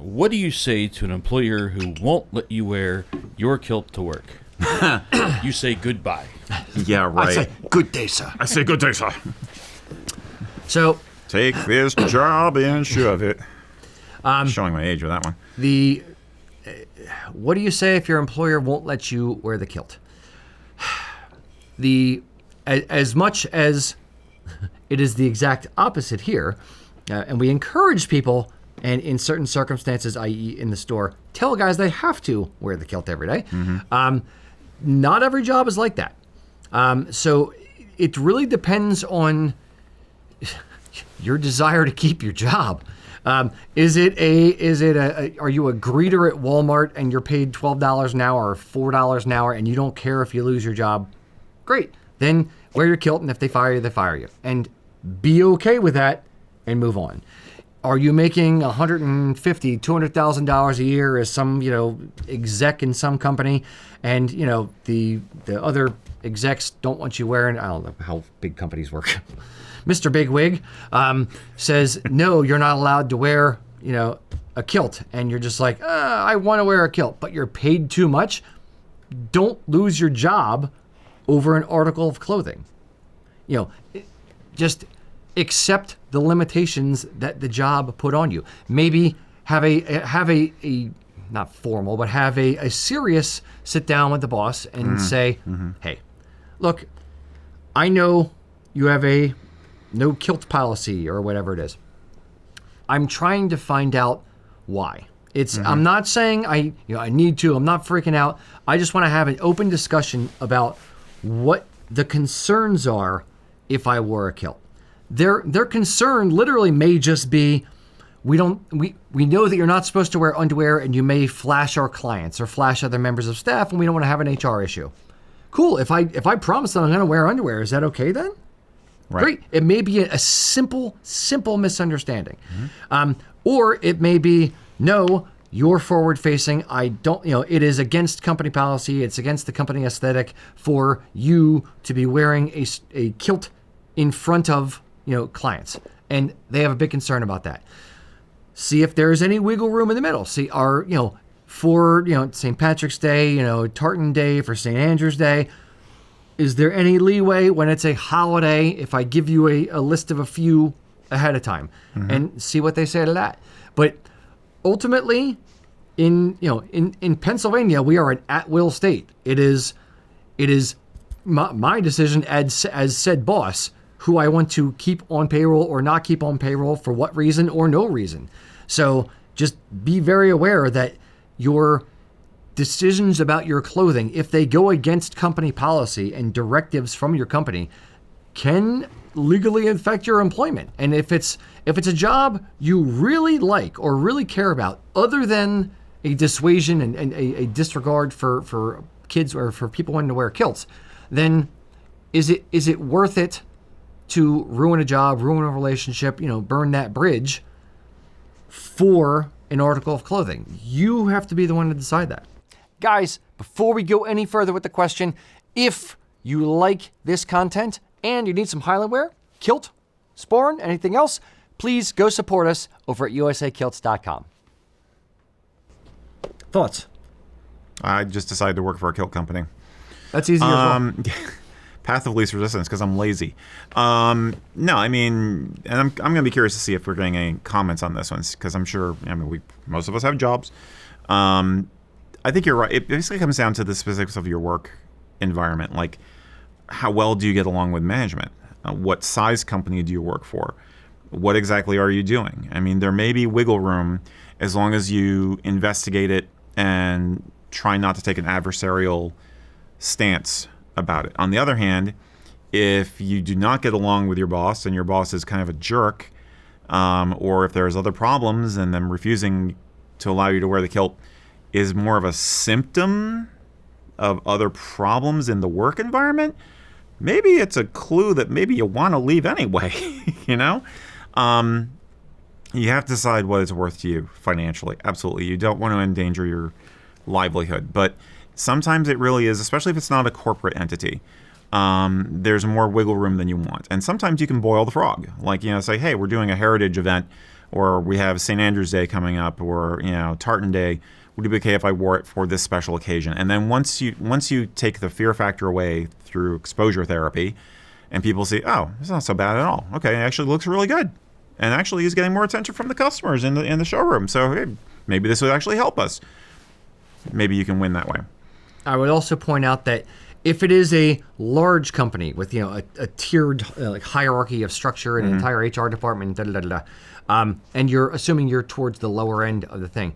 what do you say to an employer who won't let you wear your kilt to work? You say goodbye. Yeah, right. I say, good day, sir. I say good day, sir. So, Take this job and shove it. Showing my age with that one. what do you say if your employer won't let you wear the kilt? As much as it is the exact opposite here, and we encourage people, and in certain circumstances, i.e. in the store, tell guys they have to wear the kilt every day. Not every job is like that. So it really depends on your desire to keep your job. Are you a greeter at Walmart and you're paid $12 an hour or $4 an hour and you don't care if you lose your job? Great. Then wear your kilt, and if they fire you, they fire you. And be okay with that and move on. Are you making $150,000, $200,000 a year as some, exec in some company, and, the other execs don't want you wearing, I don't know how big companies work. Mr. Bigwig says, no, you're not allowed to wear, a kilt. And you're just like, I want to wear a kilt, but you're paid too much. Don't lose your job over an article of clothing. Just accept the limitations that the job put on you. Maybe have a not formal, but have a serious sit down with the boss and say, hey, look, I know you have a no kilt policy or whatever it is. I'm trying to find out why. I'm not saying I need to. I'm not freaking out. I just want to have an open discussion about what the concerns are if I wore a kilt. Their concern literally may just be, we know that you're not supposed to wear underwear and you may flash our clients or flash other members of staff, and we don't want to have an HR issue. Cool. If I promise that I'm going to wear underwear, is that okay then? Right. Great. It may be a simple misunderstanding. Or it may be, no, you're forward facing. I don't, it is against company policy. It's against the company aesthetic for you to be wearing a kilt in front of, clients. And they have a big concern about that. See if there's any wiggle room in the middle. See, for St. Patrick's Day, Tartan Day, for St. Andrew's Day, is there any leeway when it's a holiday if I give you a list of a few ahead of time and see what they say to that? But ultimately, in Pennsylvania, we are an at-will state. It is my decision as said boss who I want to keep on payroll or not keep on payroll for what reason or no reason. So just be very aware that your decisions about your clothing, if they go against company policy and directives from your company, can legally affect your employment. And if it's a job you really like or really care about, other than a dissuasion and a disregard for kids or for people wanting to wear kilts, then is it worth it to ruin a job, ruin a relationship, burn that bridge for an article of clothing? You have to be the one to decide that. Guys, before we go any further with the question, if you like this content and you need some Highland wear, kilt, sporran, anything else, please go support us over at usakilts.com. Thoughts? I just decided to work for a kilt company. That's easy as well. Path of least resistance, because I'm lazy. No, I mean, and I'm going to be curious to see if we're getting any comments on this one, because I'm sure, most of us have jobs. I think you're right. It basically comes down to the specifics of your work environment. Like, how well do you get along with management? What size company do you work for? What exactly are you doing? I mean, there may be wiggle room as long as you investigate it and try not to take an adversarial stance about it. On the other hand, if you do not get along with your boss and your boss is kind of a jerk, or if there's other problems and them refusing to allow you to wear the kilt is more of a symptom of other problems in the work environment, maybe it's a clue that maybe you want to leave anyway. You have to decide what it's worth to you financially. Absolutely. You don't want to endanger your livelihood, but sometimes it really is, especially if it's not a corporate entity. There's more wiggle room than you want. And sometimes you can boil the frog. Like, say, hey, we're doing a heritage event or we have St. Andrew's Day coming up, or Tartan Day. Would it be okay if I wore it for this special occasion? And then once you take the fear factor away through exposure therapy, and people see, oh, it's not so bad at all. Okay, it actually looks really good, and actually he's getting more attention from the customers in the showroom. So hey, maybe this would actually help us. Maybe you can win that way. I would also point out that if it is a large company with a tiered hierarchy of structure and an entire HR department, and you're assuming you're towards the lower end of the thing,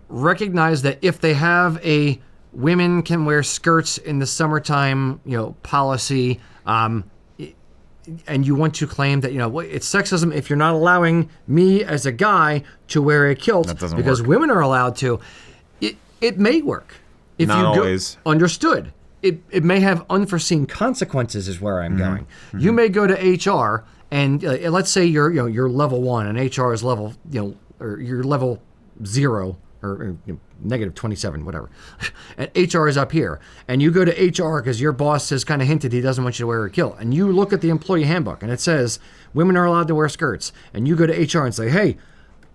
recognize that if they have a women can wear skirts in the summertime, policy, and you want to claim that it's sexism if you're not allowing me as a guy to wear a kilt because women are allowed to. It may work if not you always. Understood. It may have unforeseen consequences is where I'm going. You may go to HR and let's say you're level 1 and HR is level or you're level 0 or negative 27, whatever. And HR is up here. And you go to HR because your boss has kind of hinted he doesn't want you to wear a kilt. And you look at the employee handbook and it says women are allowed to wear skirts. And you go to HR and say, hey,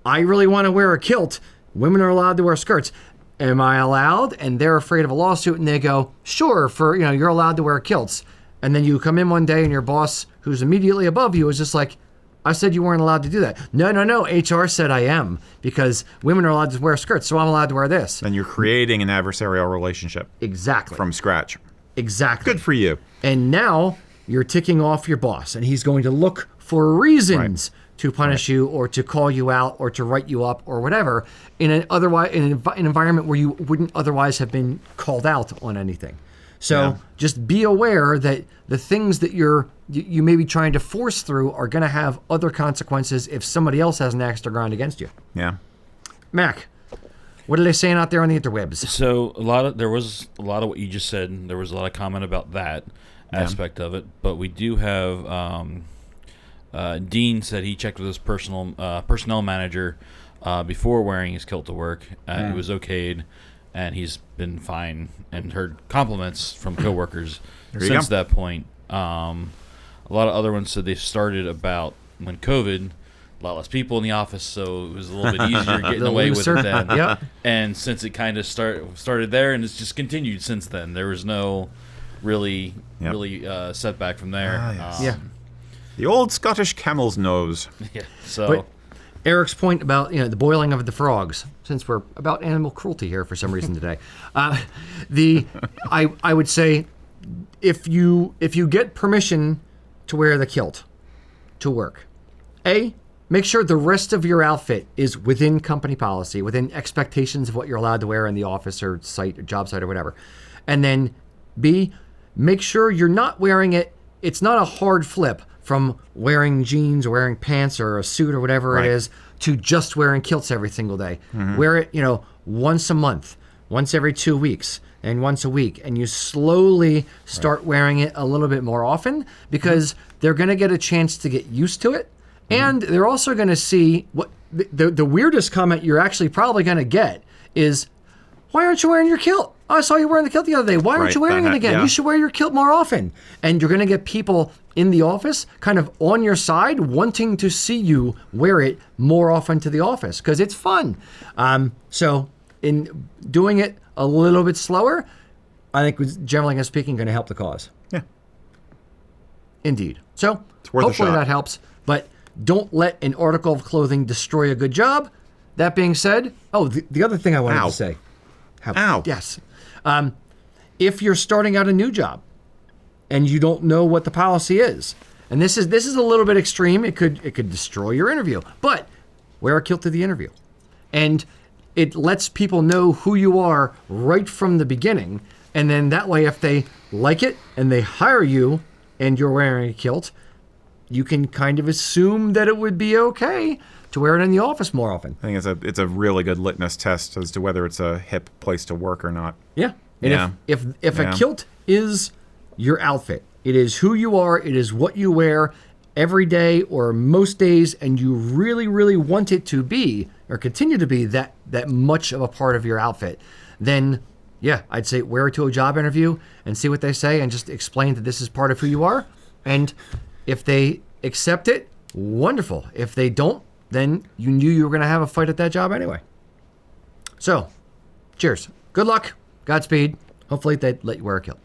I really want to wear a kilt. Women are allowed to wear skirts. Am I allowed? And they're afraid of a lawsuit, and they go, sure, you're allowed to wear kilts. And then you come in one day and your boss, who's immediately above you, is just like, I said you weren't allowed to do that. No, HR said I am, because women are allowed to wear skirts, so I'm allowed to wear this. Then you're creating an adversarial relationship. Exactly. From scratch. Exactly. Good for you. And now you're ticking off your boss, and he's going to look for reasons to punish you or to call you out or to write you up or whatever in an environment where you wouldn't otherwise have been called out on anything. So just be aware that the things that you may be trying to force through are going to have other consequences if somebody else has an axe to grind against you. Yeah. Mac, what are they saying out there on the interwebs? So there was a lot of what you just said. There was a lot of comment about that aspect of it, but we do have Dean said he checked with his personnel manager before wearing his kilt to work. It was okayed, and he's been fine and heard compliments from coworkers since that point. A lot of other ones said they started about when COVID, a lot less people in the office, so it was a little bit easier getting away with it then. Yep. And since it kind of started there, and it's just continued since then. There was no really setback from there. Yes. The old Scottish camel's nose. Yeah. So. But Eric's point about the boiling of the frogs, since we're about animal cruelty here for some reason today, I would say if you get permission to wear the kilt to work, make sure the rest of your outfit is within company policy, within expectations of what you're allowed to wear in the office or site or job site or whatever, and then B, make sure you're not wearing it. It's not a hard flip from wearing jeans or wearing pants or a suit or whatever it is to just wearing kilts every single day. Wear it, once a month, once every 2 weeks, and once a week. And you slowly start wearing it a little bit more often because they're going to get a chance to get used to it. And they're also going to see what the weirdest comment you're actually probably going to get is, why aren't you wearing your kilt? Oh, I saw you wearing the kilt the other day. Why aren't you wearing it again? Yeah. You should wear your kilt more often. And you're going to get people in the office kind of on your side wanting to see you wear it more often to the office because it's fun. So in doing it a little bit slower, I think was generally speaking going to help the cause. Yeah. Indeed. So worth a hopefully shot. that helps. But don't let an article of clothing destroy a good job. That being said, the other thing I wanted to say. Ow. Yes. If you're starting out a new job and you don't know what the policy is, and this is a little bit extreme, it could destroy your interview, but wear a kilt to the interview. And it lets people know who you are right from the beginning. And then that way, if they like it and they hire you and you're wearing a kilt, you can kind of assume that it would be okay to wear it in the office more often. I think it's a really good litmus test as to whether it's a hip place to work or not. Yeah. And if a kilt is your outfit, it is who you are, it is what you wear every day or most days, and you really, really want it to be or continue to be that much of a part of your outfit, then I'd say wear it to a job interview and see what they say and just explain that this is part of who you are. And if they accept it, wonderful. If they don't, then you knew you were going to have a fight at that job anyway. So, cheers. Good luck. Godspeed. Hopefully they let you wear a kilt.